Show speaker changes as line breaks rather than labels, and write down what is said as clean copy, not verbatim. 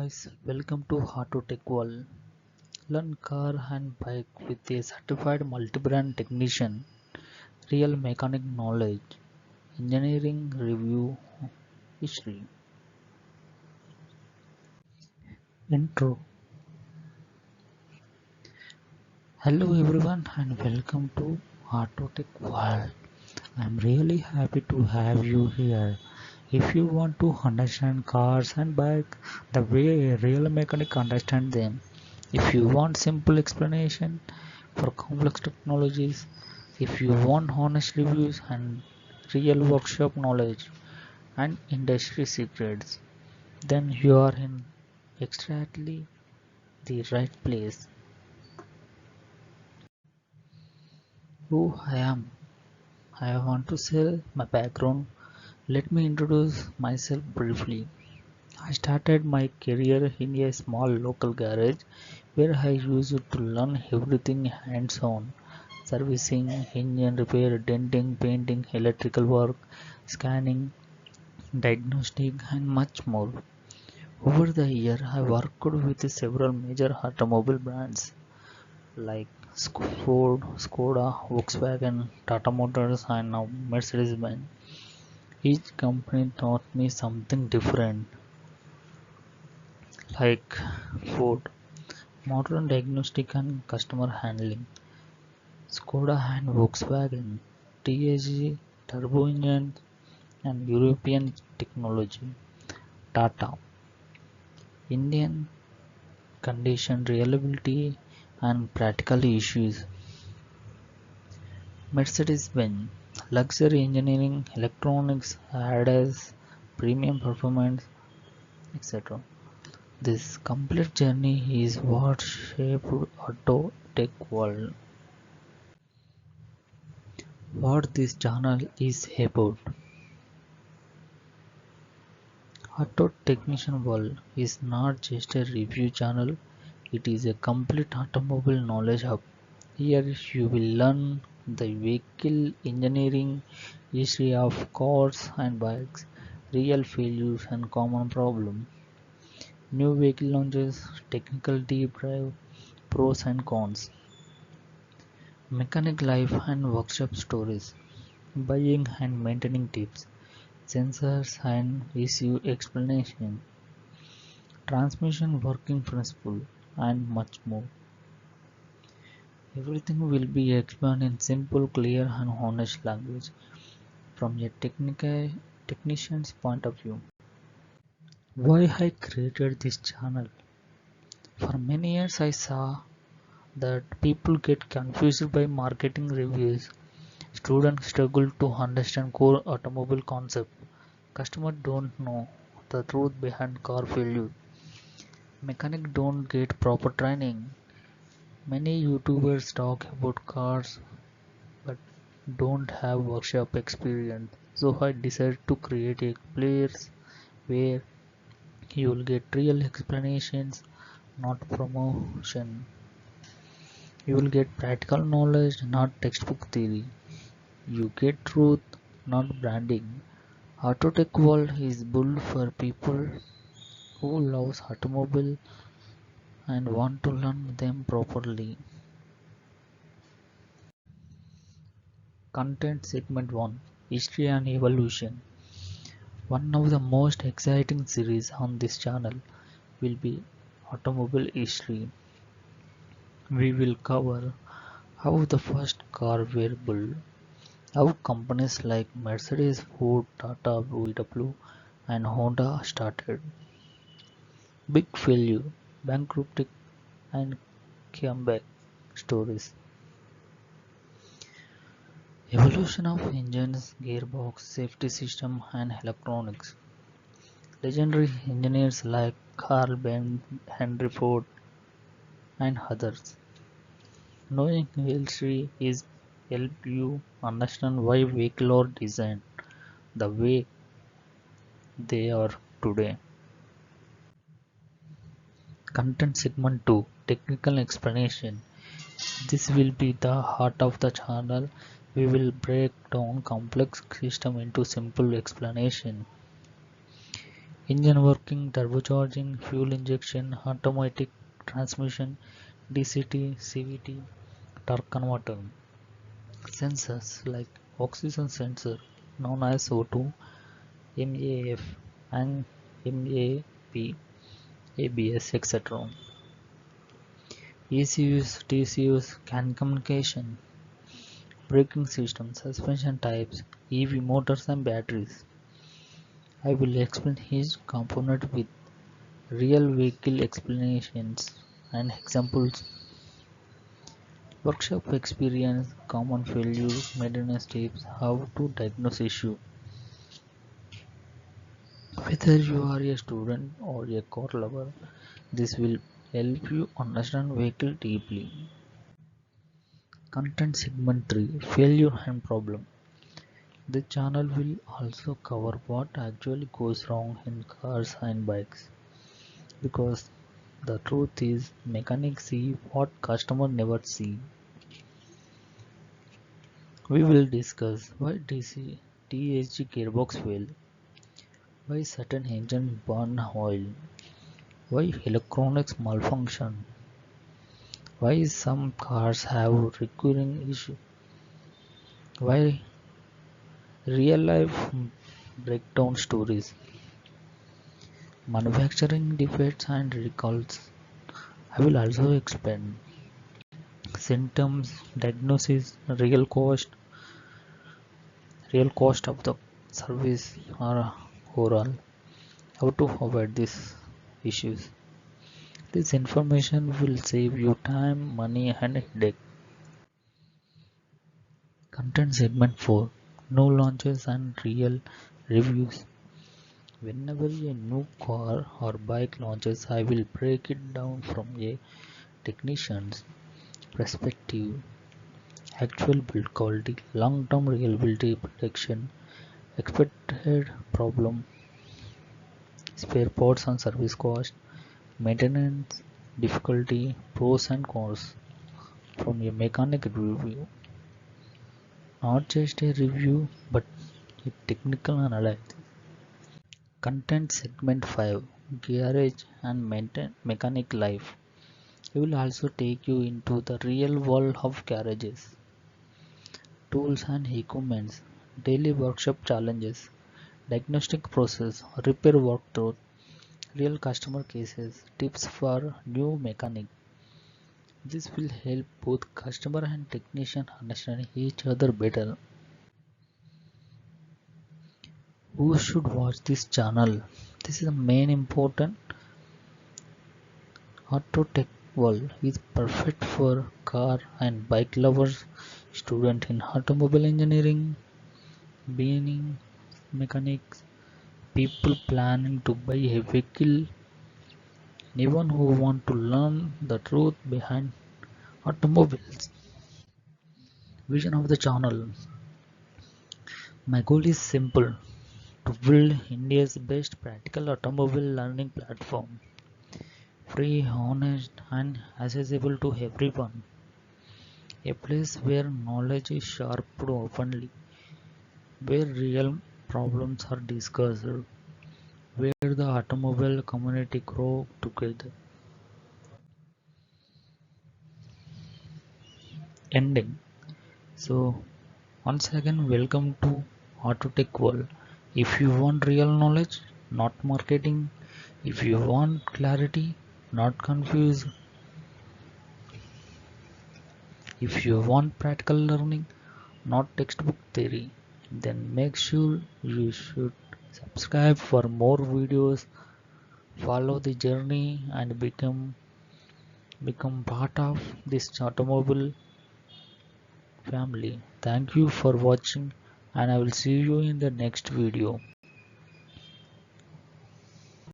guys, welcome to Autotech World. Learn car and bike with a certified multi-brand technician, real mechanic knowledge, engineering review history. Intro. Hello everyone and welcome to Autotech World. I'm really happy to have you here. If you want to understand cars and bikes the way a real mechanic understands them, if you want simple explanation for complex technologies, if you want honest reviews and real workshop knowledge and industry secrets, then you are in exactly the right place. Who I am? I want to share my background. Let me introduce myself briefly. I started my career in a small local garage where I used to learn everything hands on: servicing, engine repair, denting, painting, electrical work, scanning, diagnostic, and much more. Over the year, I worked with several major automobile brands like Ford, Skoda, Volkswagen, Tata Motors, and now Mercedes-Benz. Each company taught me something different, like Ford, modern diagnostic and customer handling; Skoda and Volkswagen, TSG, turbo engines and European technology; Tata, Indian condition reliability and practical issues; Mercedes-Benz, luxury engineering, electronics, ADAS, premium performance, etc. This complete journey is what shaped auto tech world. What this channel is about. Auto Technician World is not just a review channel, it is a complete automobile knowledge hub. Here you will learn the vehicle engineering, history of cars and bikes, real failures and common problems, new vehicle launches, technical deep dive, pros and cons, mechanic life and workshop stories, buying and maintaining tips, sensors and issue explanation, transmission working principle, and much more. Everything will be explained in simple, clear, and honest language from a technician's point of view. Why I created this channel? For many years, I saw that people get confused by marketing reviews. Students struggle to understand core automobile concept. Customers don't know the truth behind car failure. Mechanics don't get proper training. Many YouTubers talk about cars but don't have workshop experience. So I decided to create a place where you will get real explanations, not promotion. You will get practical knowledge, not textbook theory. You get truth, not branding. Autotech world is built for people who loves automobile and want to learn them properly. Content segment 1: History and Evolution. One of the most exciting series on this channel will be automobile history. We will cover how the first car were built, how companies like Mercedes, Ford, Tata, VW, and Honda started, big failure, bankruptcy, and comeback stories, evolution of engines, gearbox, safety system, and electronics, legendary engineers like Carl Benz, Henry Ford, and others. Knowing history is help you understand why vehicles are designed the way they are today. Content segment 2: Technical explanation. This will be the heart of the channel. We will break down complex system into simple explanation. engine working, turbocharging, fuel injection, automatic transmission, DCT, CVT, torque converter. Sensors like oxygen sensor known as O2, MAF and MAP, ABS, etc. ECUs, TCUs, CAN communication, braking system, suspension types, EV motors and batteries. I will explain each component with real vehicle explanations and examples. Workshop experience, common failures, maintenance tips, how to diagnose issue. Whether you are a student or a car lover, this will help you understand vehicle deeply. Content segment 3, failure and problem. The channel will also cover what actually goes wrong in cars and bikes, because the truth is mechanics see what customers never see. We will discuss why THG gearbox fail, why certain engines burn oil, why electronics malfunction, why some cars have recurring issue, why real life breakdown stories, manufacturing defects and recalls. I will also explain symptoms, diagnosis, real cost of the service or overall, how to avoid these issues. This information will save you time, money and headache. Content segment 4, no launches and real reviews. Whenever a new car or bike launches, I will break it down from a technician's perspective, actual build quality, long-term reliability prediction, expected problem, spare parts and service cost, maintenance difficulty, pros and cons from a mechanic review. Not just a review but a technical analysis. Content segment 5, garage and mechanic life. It will also take you into the real world of garages, tools and equipments, daily workshop challenges, diagnostic process, repair walkthrough, real customer cases, tips for new mechanic. This will help both customer and technician understand each other better. Who should watch this channel? This is the main important. Autotech World is perfect for car and bike lovers, student in automobile engineering, beginning mechanics, people planning to buy a vehicle, anyone who want to learn the truth behind automobiles. Vision of the channel. My goal is simple: to build India's best practical automobile learning platform, free, honest and accessible to everyone. A place where knowledge is sharpened openly, where real problems are discussed, where the automobile community grow together. Ending. So once again, welcome to Autotech World. If you want real knowledge, not marketing, if you want clarity, not confuse, if you want practical learning, not textbook theory, then make sure you should subscribe for more videos, follow the journey and become part of this automobile family. Thank you for watching and I will see you in the next video.